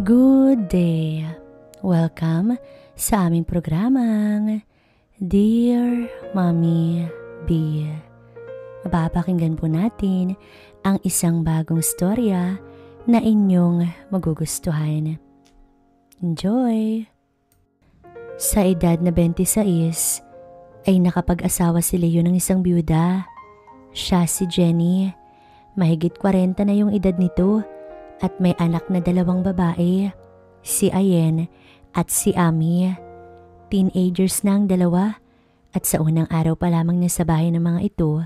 Good day! Welcome sa aming programang Dear Mommy B. Mapapakinggan po natin ang isang bagong storya na inyong magugustuhan. Enjoy! Sa edad na 26 ay nakapag-asawa si Leo ng isang byuda. Siya si Jenny. Mahigit 40 na yung edad nito at may anak na 2 babae, si Ayen at si Ami. Teenagers na ang dalawa at sa unang araw pa lamang niya sa bahay ng mga ito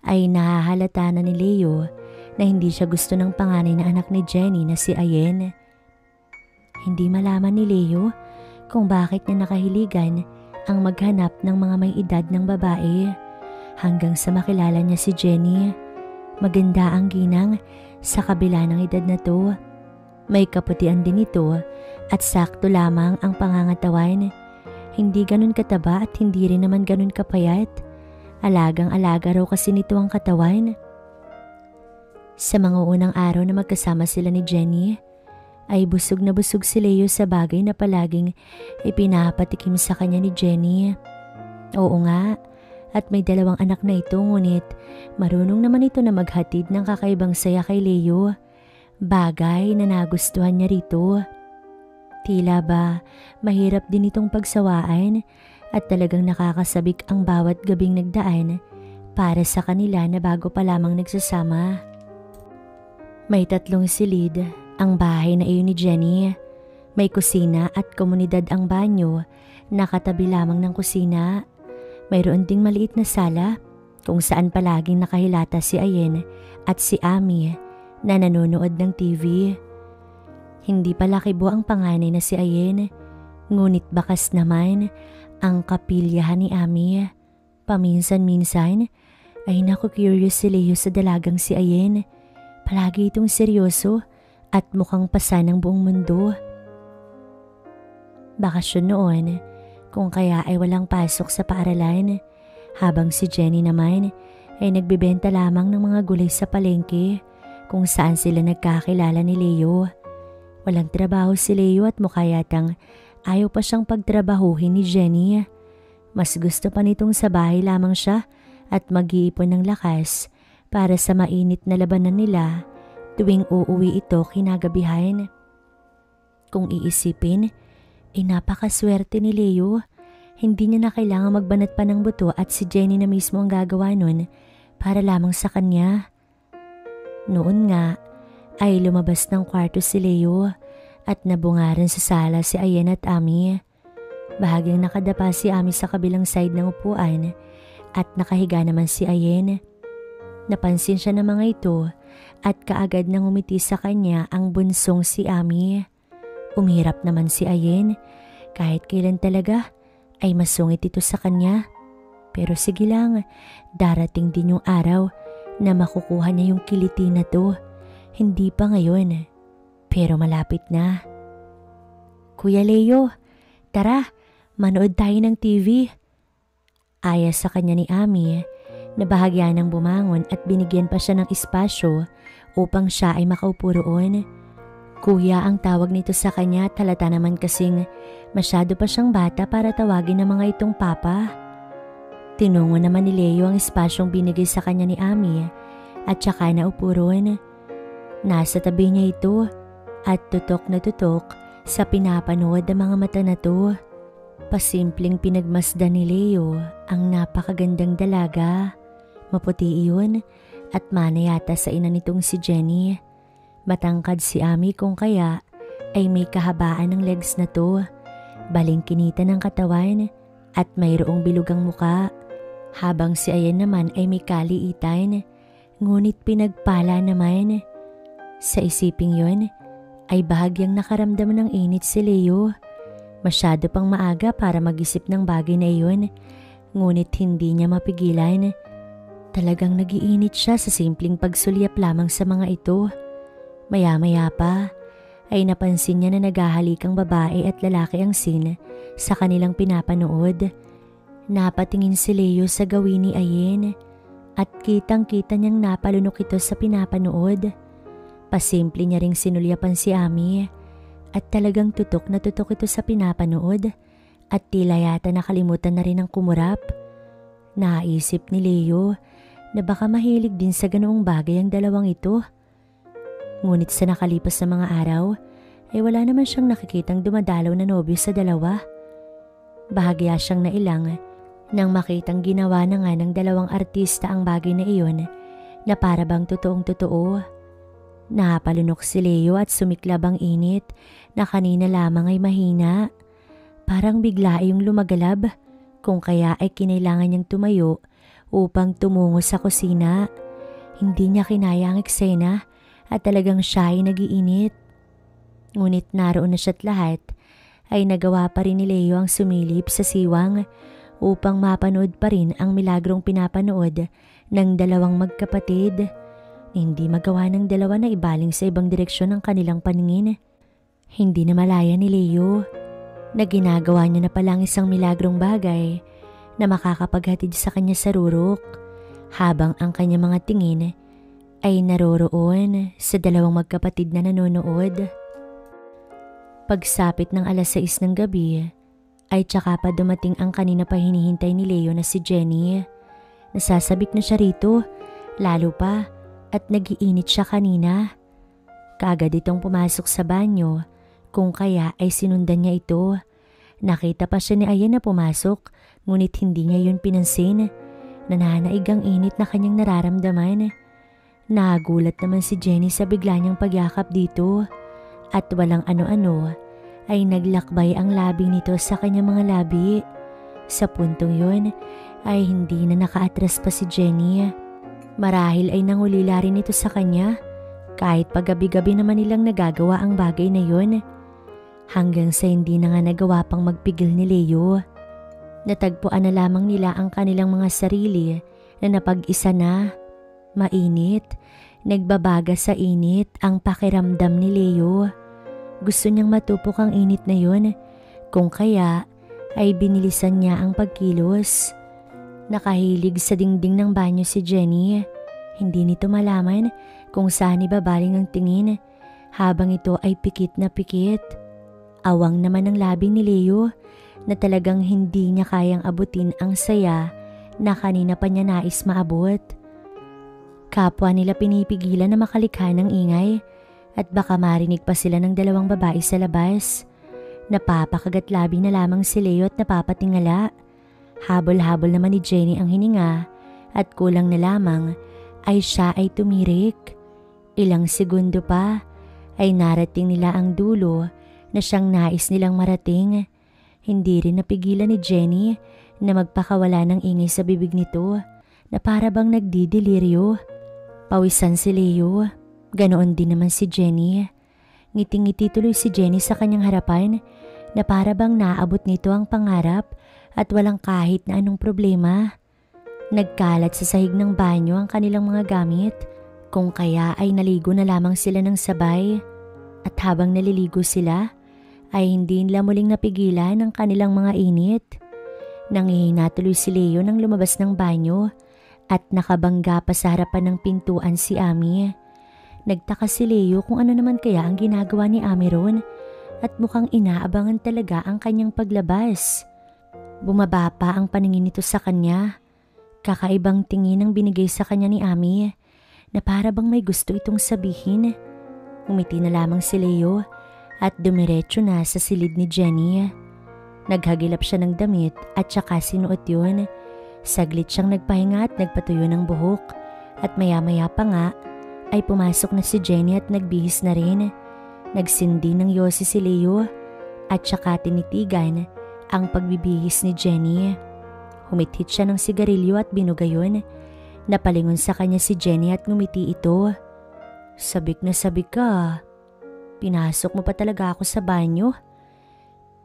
ay nahahalata na ni Leo na hindi siya gusto ng panganay na anak ni Jenny na si Ayen. Hindi malaman ni Leo kung bakit niya nakahiligan ang maghanap ng mga may edad ng babae hanggang sa makilala niya si Jenny. Maganda ang ginang sa kabila ng edad na to. May kaputian din ito at sakto lamang ang pangangatawan. Hindi ganun kataba at hindi rin naman ganun kapayat. Alagang-alaga raw kasi nito ang katawan. Sa mga unang araw na magkasama sila ni Jenny, ay busog na busog si Leo sa bagay na palaging ipinapatikim sa kanya ni Jenny. Oo nga, at may 2 anak na ito ngunit marunong naman ito na maghatid ng kakaibang saya kay Leo. Bagay na nagustuhan niya rito. Tila ba mahirap din itong pagsawaan at talagang nakakasabik ang bawat gabing nagdaan para sa kanila na bago pa lamang nagsasama. May 3 silid ang bahay na iyon ni Jenny. May kusina at komunidad ang banyo na katabi lamang ng kusina. Mayroon ding maliit na sala kung saan palaging nakahilata si Ayen at si Ami na nanonood ng TV. Hindi pala kibo ang panganay na si Ayen, ngunit bakas naman ang kapilyahan ni Ami. Paminsan-minsan ay naku-curious si Leo sa dalagang si Ayen. Palagi itong seryoso at mukhang pasa ng buong mundo. Bakasyon noon, kung kaya ay walang pasok sa paaralan, habang si Jenny naman ay nagbibenta lamang ng mga gulay sa palengke kung saan sila nagkakilala ni Leo. Walang trabaho si Leo at mukha yatang ayaw pa siyang pagtrabahuhin ni Jenny. Mas gusto pa nitong sa bahay lamang siya at mag-iipon ng lakas para sa mainit na labanan nila tuwing uuwi ito kinagabihan. Kung iisipin, napakaswerte ni Leo. Hindi niya na kailangang magbanat pa ng buto at si Jenny na mismo ang gagawa nun para lamang sa kanya. Noon nga ay lumabas ng kwarto si Leo at nabungaran sa sala si Ayen at Ami. Bahagyang nakadapa si Ami sa kabilang side ng upuan at nakahiga naman si Ayen. Napansin siya ng mga ito at kaagad nang umiti sa kanya ang bunsong si Ami. Umirap naman si Ayen. Kahit kailan talaga ay masungit ito sa kanya. Pero sige lang, darating din yung araw na makukuha niya yung kiliti na to. Hindi pa ngayon, pero malapit na. Kuya Leo, tara, manood tayo ng TV. Aya sa kanya ni Ami na bahagya ng bumangon at binigyan pa siya ng espasyo upang siya ay makaupo roon. Kuya ang tawag nito sa kanya at halata naman kasing masyado pa siyang bata para tawagin ng mga itong papa. Tinungo naman ni Leo ang espasyong binigay sa kanya ni Ami at saka naupo roon. Nasa tabi niya ito at tutok na tutok sa pinapanood ng mga mata na to. Pasimpleng pinagmasdan ni Leo ang napakagandang dalaga. Maputi iyon at mana yata sa ina nitong si Jenny. Matangkad si Ami kung kaya ay may kahabaan ng legs na to. Balingkinita ng katawan at mayroong bilugang muka. Habang si Ayen naman ay may kaliitan, ngunit pinagpala naman. Sa isiping yon ay bahagyang nakaramdam ng init si Leo. Masyado pang maaga para mag-isip ng bagay na iyon, ngunit hindi niya mapigilan. Talagang nag-iinit siya sa simpleng pagsulyap lamang sa mga ito. Maya-maya pa ay napansin niya na naghahalikang babae at lalaki ang scene sa kanilang pinapanood. Napatingin si Leo sa gawin ni Ayen at kitang-kita niyang napalunok ito sa pinapanood. Pasimple niya ring sinulyapan si Ami At talagang tutok na tutok ito sa pinapanood at tila yata nakalimutan na rin ang kumurap. Naisip ni Leo na baka mahilig din sa ganoong bagay ang dalawang ito. Ngunit sa nakalipas na mga araw ay wala naman siyang nakikitang dumadalaw na nobyo sa dalawa. Bahagya siyang nailang nang makitang ginawa na nga ng dalawang artista ang bagay na iyon na para bang totoong totoo. Napalunok si Leo at sumiklab ang init na kanina lamang ay mahina. Parang bigla yung lumagalab kung kaya ay kinailangan niyang tumayo upang tumungo sa kusina. Hindi niya kinaya ang eksena at talagang siya ay nagiinit. Ngunit naroon na siya't lahat ay nagawa pa rin ni Leo ang sumilip sa siwang upang mapanood pa rin ang milagrong pinapanood ng dalawang magkapatid. Hindi magawa ng dalawa na ibaling sa ibang direksyon ang kanilang paningin. Hindi na malaya ni Leo na ginagawa niya na palang isang milagrong bagay na makakapaghatid sa kanya sa rurok habang ang kanya mga tingin ay naroroon sa dalawang magkapatid na nanonood. Pagsapit ng 6:00 ng gabi ay tsaka pa dumating ang kanina pa hinihintay ni Leo na si Jenny. Nasasabik na siya rito, lalo pa at nagiinit siya kanina. Kaagad itong pumasok sa banyo, kung kaya ay sinundan niya ito. Nakita pa siya ni Aya na pumasok, ngunit hindi niya yun pinansin. Nananaig ang init na kanyang nararamdaman. Nagulat naman si Jenny sa bigla niyang pagyakap dito at walang ano-ano ay naglakbay ang labi nito sa kanyang mga labi. Sa puntong yun ay hindi na nakaatras pa si Jenny. Marahil ay nangulila rin ito sa kanya kahit paggabi-gabi naman nilang nagagawa ang bagay na yun. Hanggang sa hindi na nga nagawa pang magpigil ni Leo. Natagpuan na lamang nila ang kanilang mga sarili na napag-isa na. Mainit, nagbabaga sa init ang pakiramdam ni Leo. Gusto niyang matupok ang init na yun, kung kaya ay binilisan niya ang pagkilos. Nakahilig sa dingding ng banyo si Jenny. Hindi nito malaman kung saan ibabaling ang tingin habang ito ay pikit na pikit. Awang naman ang labi ni Leo na talagang hindi niya kayang abutin ang saya na kanina pa niya nais maabot. Kapwa nila pinipigilan na makalikha ng ingay at baka marinig pa sila ng dalawang babae sa labas. Napapakagat labi na lamang si Leo at napapatingala. Habol-habol naman ni Jenny ang hininga at kulang na lamang ay siya ay tumirik. Ilang segundo pa ay narating nila ang dulo na siyang nais nilang marating. Hindi rin napigilan ni Jenny na magpakawala ng ingay sa bibig nito na para bang nagdidelirio. Pawisan si Leo. Ganoon din naman si Jenny. Ngiting-ngiti tuloy si Jenny sa kanyang harapan na para bang naabot nito ang pangarap at walang kahit na anong problema. Nagkalat sa sahig ng banyo ang kanilang mga gamit, kung kaya ay naligo na lamang sila ng sabay. At habang naliligo sila, ay hindi nila muling napigilan ang kanilang mga init. Nangihina tuloy si Leo nang lumabas ng banyo at nakabangga pa sa harapan ng pintuan si Ami. Nagtaka si Leo kung ano naman kaya ang ginagawa ni Ami ron at mukhang inaabangan talaga ang kanyang paglabas. Bumaba pa ang paningin nito sa kanya. Kakaibang tingin ang binigay sa kanya ni Ami na para bang may gusto itong sabihin. Umiti na lamang si Leo at dumiretso na sa silid ni Jenny. Naghagilap siya ng damit at saka sinuot yun. Saglit siyang nagpahinga at nagpatuyo ng buhok at maya-maya pa nga ay pumasok na si Jenny at nagbihis na rin. Nagsindi ng yosi si Leo at saka tinitigan ang pagbibihis ni Jenny. Humithit siya ng sigarilyo at binuga yun. Napalingon sa kanya si Jenny at ngumiti ito. Sabik na sabik ka. Pinasok mo pa talaga ako sa banyo.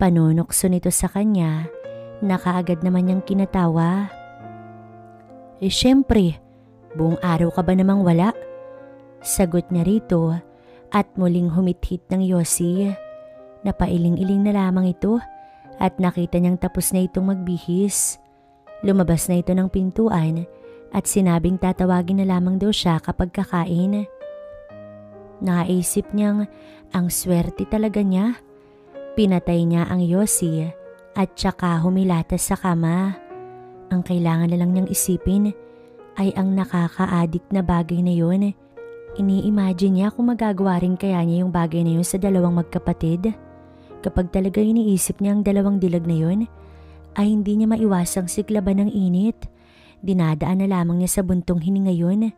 Panunokso nito sa kanya. Nakaagad naman niyang kinatawa. Syempre, buong araw ka ba namang wala? Sagot niya rito at muling humithit ng yosi. Napailing-iling na lamang ito at nakita niyang tapos na itong magbihis. Lumabas na ito ng pintuan at sinabing tatawagin na lamang daw siya kapag kakain. Naisip niyang ang swerte talaga niya. Pinatay niya ang Yossi at saka humilatas sa kama. Ang kailangan na lang niyang isipin ay ang nakaka-addict na bagay na yun. Ini-imagine niya kung magagawa rin kaya niya yung bagay na yun sa dalawang magkapatid. Kapag talaga iniisip niya ang dalawang dilag na yun, ay hindi niya maiwasang siklaban ng init. Dinadaan na lamang niya sa buntong hininga yun.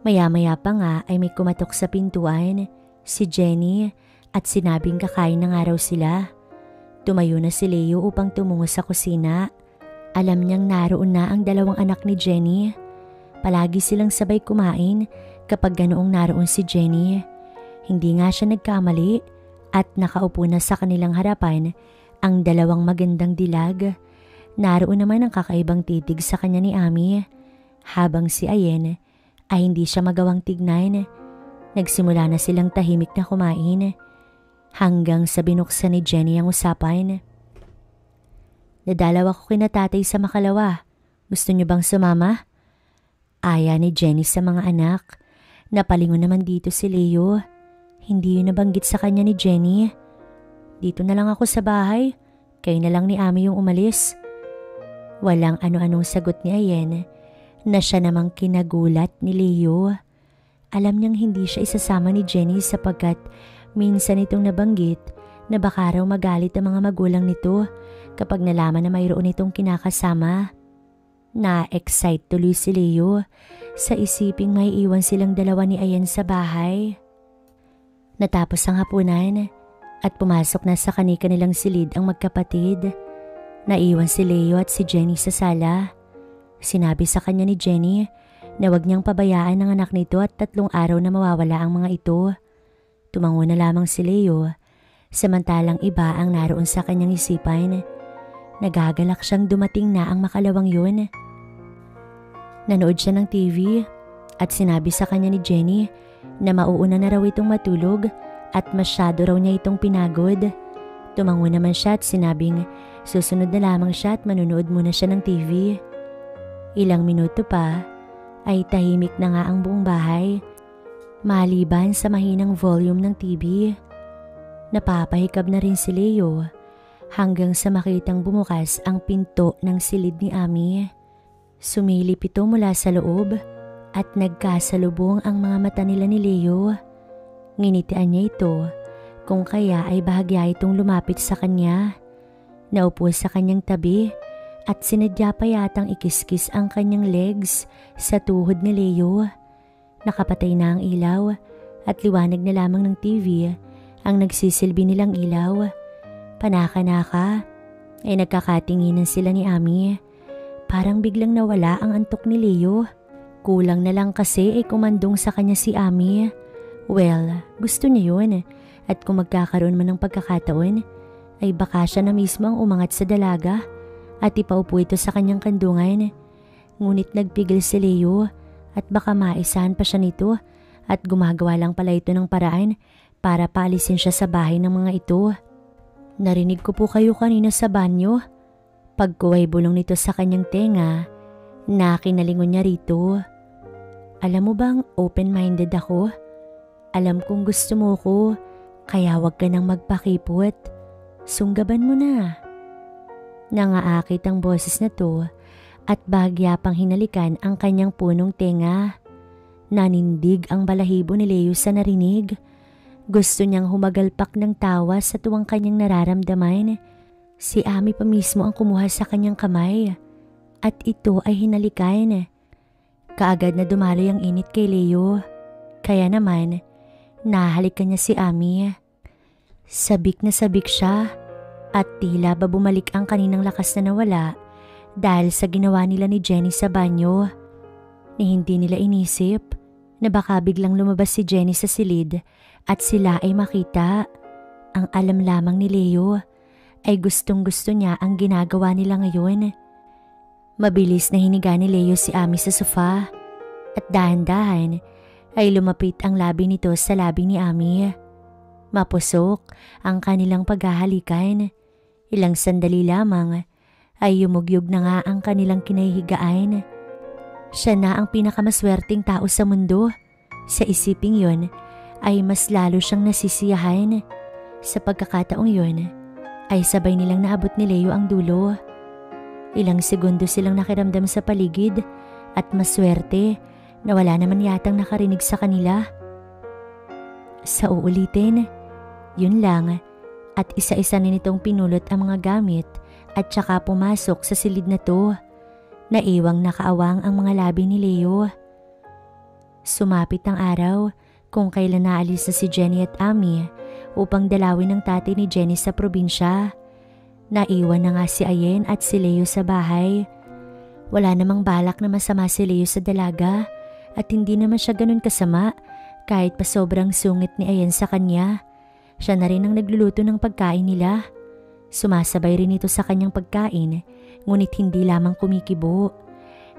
Maya-maya pa nga ay may kumatok sa pintuan, si Jenny, at sinabing kakain na nga raw sila. Tumayo na si Leo upang tumungo sa kusina. Alam niyang naroon na ang dalawang anak ni Jenny. Palagi silang sabay kumain kapag ganoong naroon si Jenny. Hindi nga siya nagkamali at nakaupo na sa kanilang harapan ang dalawang magandang dilag. Naroon naman ang kakaibang titig sa kanya ni Ami. Habang si Ayen ay hindi siya magawang tignan. Nagsimula na silang tahimik na kumain hanggang sa binuksan ni Jenny ang usapan. Nadalaw ako kina tatay sa Makalawa. Gusto niyo bang sumama? Aya ni Jenny sa mga anak. Napalingon naman dito si Leo. Hindi yun nabanggit sa kanya ni Jenny. Dito na lang ako sa bahay. Kayo na lang ni Ami yung umalis. Walang ano-anong sagot ni Ayen na siya namang kinagulat ni Leo. Alam niyang hindi siya isasama ni Jenny sapagkat minsan itong nabanggit na baka raw magalit ang mga magulang nito kapag nalaman na mayroon itong kinakasama. Na-excite tuloy si Leo sa isiping may iwan silang dalawa ni Ayen sa bahay. Natapos ang hapunan at pumasok na sa kani-kanilang silid ang magkapatid. Naiwan si Leo at si Jenny sa sala. Sinabi sa kanya ni Jenny na wag niyang pabayaan ang anak nito at 3 araw na mawawala ang mga ito. Tumango na lamang si Leo, samantalang iba ang naroon sa kanyang isipan. Nagagalak siyang dumating na ang makalawang yun. Nanood siya ng TV at sinabi sa kanya ni Jenny na mauuna na raw itong matulog at masyado raw niya itong pinagod. Tumango naman siya at sinabing susunod na lamang siya at manunood muna siya ng TV. Ilang minuto pa ay tahimik na nga ang buong bahay, maliban sa mahinang volume ng TV. Napapahikab na rin si Leo hanggang sa makitang bumukas ang pinto ng silid ni Ami. Sumilip ito mula sa loob at nagkasalubong ang mga mata nila ni Leo. Nginitian niya ito kung kaya ay bahagya itong lumapit sa kanya. Naupo sa kanyang tabi at sinadya pa yatang ikiskis ang kanyang legs sa tuhod ni Leo. Nakapatay na ang ilaw at liwanag na lamang ng TV ang nagsisilbi nilang ilaw. Panaka-naka ay nagkakatinginan sila ni Ami. Parang biglang nawala ang antok ni Leo. Kulang na lang kasi ay kumandong sa kanya si Ami. Well, gusto niya yun at kung magkakaroon man ng pagkakataon ay baka siya na mismo ang umangat sa dalaga at ipaupo ito sa kanyang kandungan. Ngunit nagpigil si Leo at baka maisahan pa siya nito at gumagawa lang pala ito ng paraan para paalisin siya sa bahay ng mga ito. Narinig ko po kayo kanina sa banyo. Pagkuway bulong nito sa kanyang tenga, na kinalingon niya rito. Alam mo bang open-minded ako? Alam kong gusto mo ko, kaya wag ka nang magpakipot. Sunggaban mo na. Nangaakit ang boses na to at bahagya pang hinalikan ang kanyang punong tenga. Nanindig ang balahibo ni Leo sa narinig. Gusto niyang humagalpak ng tawa sa tuwang kanyang nararamdaman. Si Ami pa mismo ang kumuha sa kanyang kamay at ito ay hinalikan. Kaagad na dumaloy ang init kay Leo. Kaya naman, nahalikan niya si Ami. Sabik na sabik siya at tila ba bumalik ang kaninang lakas na nawala dahil sa ginawa nila ni Jenny sa banyo. Ni hindi nila inisip na baka biglang lumabas si Jenny sa silid at sila ay makita. Ang alam lamang ni Leo ay gustong-gusto niya ang ginagawa nila ngayon. Mabilis na hiniga ni Leo si Ami sa sofa at dahan-dahan ay lumapit ang labi nito sa labi ni Ami. Mapusok ang kanilang paghahalikan. Ilang sandali lamang ay yumugyog na nga ang kanilang kinahihigaan. Siya na ang pinakamaswerteng tao sa mundo Sa isiping yon ay mas lalo siyang nasisiyahan. Sa pagkakataong yon ay sabay nilang naabot ni Leo ang dulo. Ilang segundo silang nakiramdam sa paligid at maswerte na wala naman yatang nakarinig sa kanila. Sa uulitin, yun lang, at isa-isa nitong pinulot ang mga gamit at saka pumasok sa silid na to. Naiwang nakaawang ang mga labi ni Leo. Sumapit ang araw kung kailan naalis na si Jenny at Ami upang dalawin ang tatay ni Jenny sa probinsya. Naiwan na nga si Ayen at si Leo sa bahay. Wala namang balak na masama si Leo sa dalaga at hindi naman siya ganun kasama kahit pa sobrang sungit ni Ayen sa kanya. Siya na rin ang nagluluto ng pagkain nila. Sumasabay rin ito sa kanyang pagkain ngunit hindi lamang kumikibo.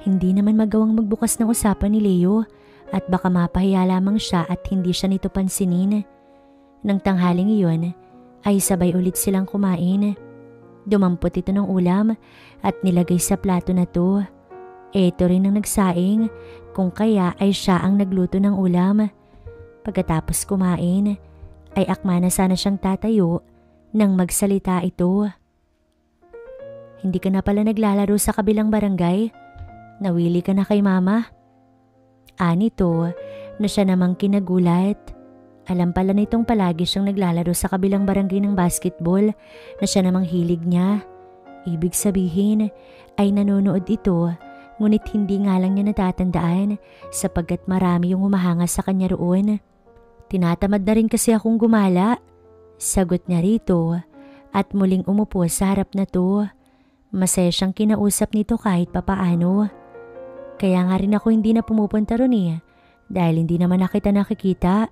Hindi naman magawang magbukas ng usapan ni Leo at baka mapahiya lamang siya at hindi siya nito pansinin. Nang tanghaling iyon ay sabay ulit silang kumain. Dumampot ito ng ulam at nilagay sa plato na to. Ito rin ang nagsaing kung kaya ay siya ang nagluto ng ulam. Pagkatapos kumain ay akma na sana siyang tatayo nang magsalita ito. Hindi ka na pala naglalaro sa kabilang barangay? Nawili ka na kay mama? Anito na siya namang kinagulat. Alam pala nitong palagi siyang naglalaro sa kabilang barangay ng basketball na siya namang hilig niya. Ibig sabihin ay nanonood ito ngunit hindi nga lang niya natatandaan sapagkat marami yung humahanga sa kanya roon. Tinatamad na rin kasi akong gumala. Sagot niya rito at muling umupo sa harap na to. Masaya siyang kinausap nito kahit papaano. Kaya nga rin ako hindi na pumupunta ron dahil hindi naman na kita nakikita.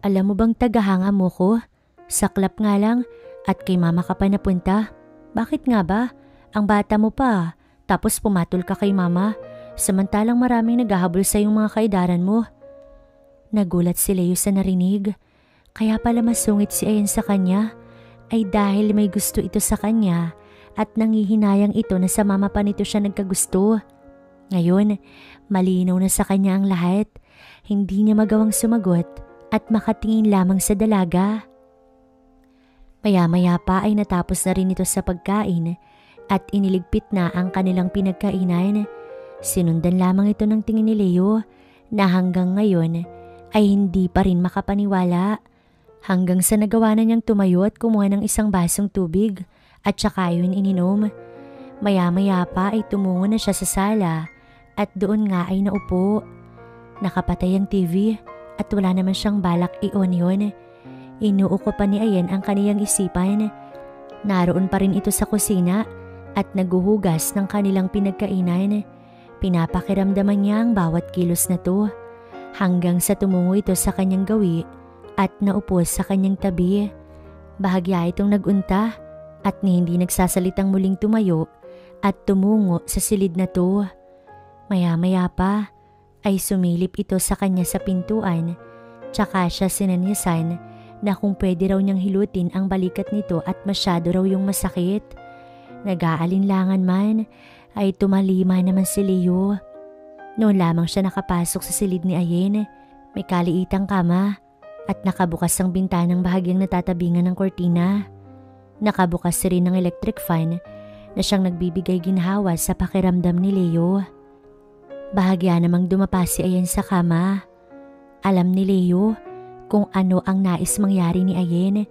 Alam mo bang tagahanga mo ko? Saklap nga lang at kay mama ka pa napunta. Bakit nga ba? Ang bata mo pa, tapos pumatol ka kay mama, samantalang maraming naghahabol sa yung mga kaedaran mo. Nagulat si Leo sa narinig. Kaya pala masungit si Ayen sa kanya ay dahil may gusto ito sa kanya at nangihinayang ito na sa mama pa nito siya nagkagusto. Ngayon, malinaw na sa kanya ang lahat. Hindi niya magawang sumagot at makatingin lamang sa dalaga. Maya-maya pa ay natapos na rin ito sa pagkain at iniligpit na ang kanilang pinagkainan. Sinundan lamang ito ng tingin ni Leo na hanggang ngayon ay hindi pa rin makapaniwala. Hanggang sa nagawa na niyang tumayo at kumuha ng isang basong tubig at saka yun ininom. Maya-maya pa ay tumungo na siya sa sala at doon nga ay naupo. Nakapatay ang TV at wala naman siyang balak i-on yun. Inuuko pa ni Ayen ang kaniyang isipan. Naroon pa rin ito sa kusina at naguhugas ng kanilang pinagkainan. Pinapakiramdaman niya ang bawat kilos na to hanggang sa tumungo ito sa kanyang gawi at naupo sa kanyang tabi. Bahagya itong nagunta at hindi nagsasalitang muling tumayo at tumungo sa silid na to. Maya-maya pa ay sumilip ito sa kanya sa pintuan, tsaka siya sinanyasan na kung pwede raw niyang hilutin ang balikat nito at masyado raw yung masakit. Nag-aalinlangan man ay tumalima naman si Leo. Noon lamang siya nakapasok sa silid ni Ayen. May kaliitang kama at nakabukas ang bintanang bahagyang natatabingan ng kortina. Nakabukas rin ng electric fan na siyang nagbibigay ginhawa sa pakiramdam ni Leo. Bahagya namang dumapa si Ayen sa kama. Alam ni Leo kung ano ang nais mangyari ni Ayen,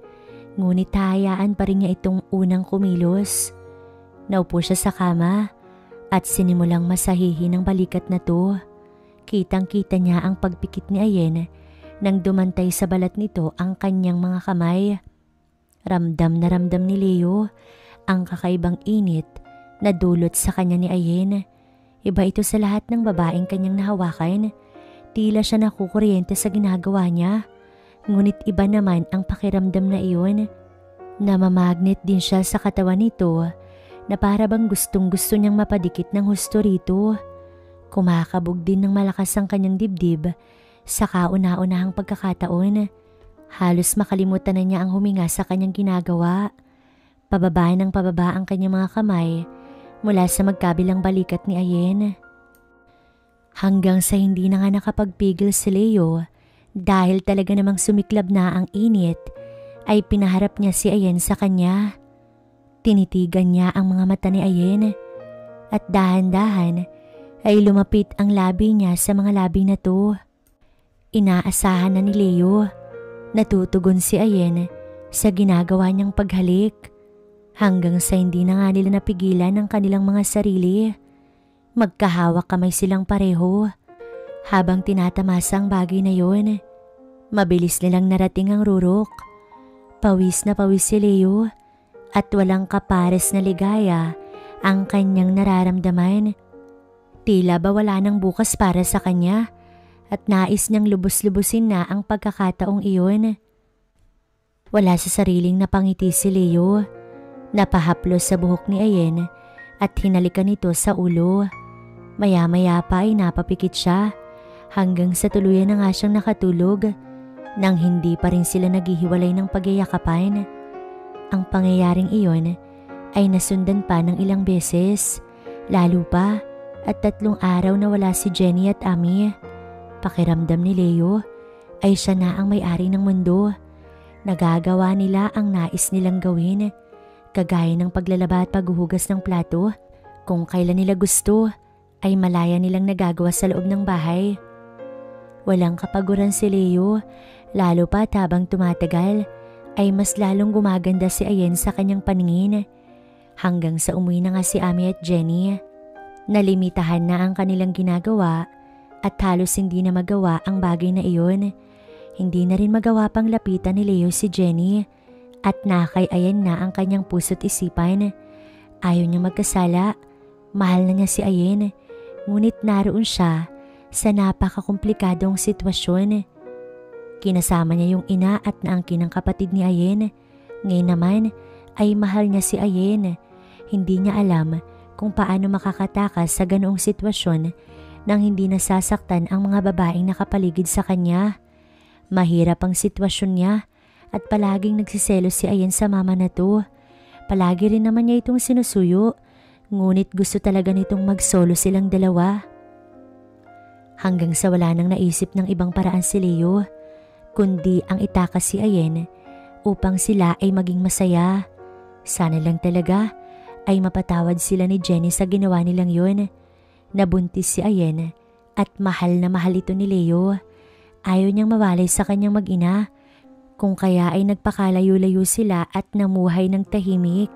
ngunit hayaan pa rin niya itong unang kumilos. Naupo siya sa kama at sinimulang masahihin ang balikat na to. Kitang-kita niya ang pagpikit ni Ayen nang dumantay sa balat nito ang kanyang mga kamay. Ramdam na ramdam ni Leo ang kakaibang init na dulot sa kanya ni Ayen. Iba ito sa lahat ng babaeng kanyang nahawakan. Tila siya nakukuryente sa ginagawa niya. Ngunit iba naman ang pakiramdam na iyon. Namamagnet din siya sa katawan nito na para bang gustong gusto niyang mapadikit ng husto rito. Kumakabog din ng malakas ang kanyang dibdib sa kauna-unahang pagkakataon. Halos makalimutan na niya ang huminga sa kanyang ginagawa. Pababa ng pababa ang kanyang mga kamay mula sa magkabilang balikat ni Ayen. Hanggang sa hindi na nga nakapagpigil si Leo Dahil talaga namang sumiklab na ang init, ay pinaharap niya si Ayen sa kanya. Tinitigan niya ang mga mata ni Ayen at dahan-dahan ay lumapit ang labi niya sa mga labi na to. Inaasahan na ni Leo. Natutugon si Ayen sa ginagawa niyang paghalik hanggang sa hindi na nga nila napigilan ang kanilang mga sarili. Magkahawak kamay silang pareho habang tinatamasa ang bagay na yon. Mabilis nilang narating ang rurok. Pawis na pawis si Leo at walang kapares na ligaya ang kanyang nararamdaman. Tila ba wala nang bukas para sa kanya at nais niyang lubos-lubusin na ang pagkakataong iyon. Wala sa sariling napangiti si Leo. Napahaplos sa buhok ni Ayen at hinalikan nito sa ulo. Maya-maya pa ay napapikit siya hanggang sa tuluyan na nga siyang nakatulog nang hindi pa rin sila naghihiwalay ng pagyayakapan. Ang pangyayaring iyon ay nasundan pa ng ilang beses, lalo pa at 3 araw na wala si Jenny at Ami. Pakiramdam ni Leo ay siya na ang may-ari ng mundo. Nagagawa nila ang nais nilang gawin, kagaya ng paglalaba at paghuhugas ng plato. Kung kailan nila gusto, ay malaya nilang nagagawa sa loob ng bahay. Walang kapaguran si Leo, lalo pa habang tumatagal ay mas lalong gumaganda si Ayen sa kanyang paningin. Hanggang sa umuwi na nga si Ami at Jenny. Nalimitahan na ang kanilang ginagawa at halos hindi na magawa ang bagay na iyon. Hindi na rin magawa pang lapitan ni Leo si Jenny at nakay Ayen na ang kanyang puso't isipan. Ayaw niya magkasala, mahal na niya si Ayen, ngunit naroon siya sa napakakomplikadong sitwasyon. Kinasama niya yung ina at naangkin ng kapatid ni Ayen. Ngayon naman ay mahal niya si Ayen. Hindi niya alam kung paano makakatakas sa ganoong sitwasyon nang hindi nasasaktan ang mga babaeng nakapaligid sa kanya. Mahirap ang sitwasyon niya at palaging nagsiselos si Ayen sa mama na to. Palagi rin naman niya itong sinusuyo, ngunit gusto talaga nitong mag-solo silang dalawa. Hanggang sa wala nang naisip ng ibang paraan si Leo, kundi ang itakas si Ayen upang sila ay maging masaya. Sana lang talaga ay mapatawad sila ni Jenny sa ginawa nilang yun. Nabuntis si Ayen at mahal na mahal ito ni Leo. Ayaw niyang mawalay sa kanyang mag-ina, kung kaya ay nagpakalayo-layo sila at namuhay ng tahimik.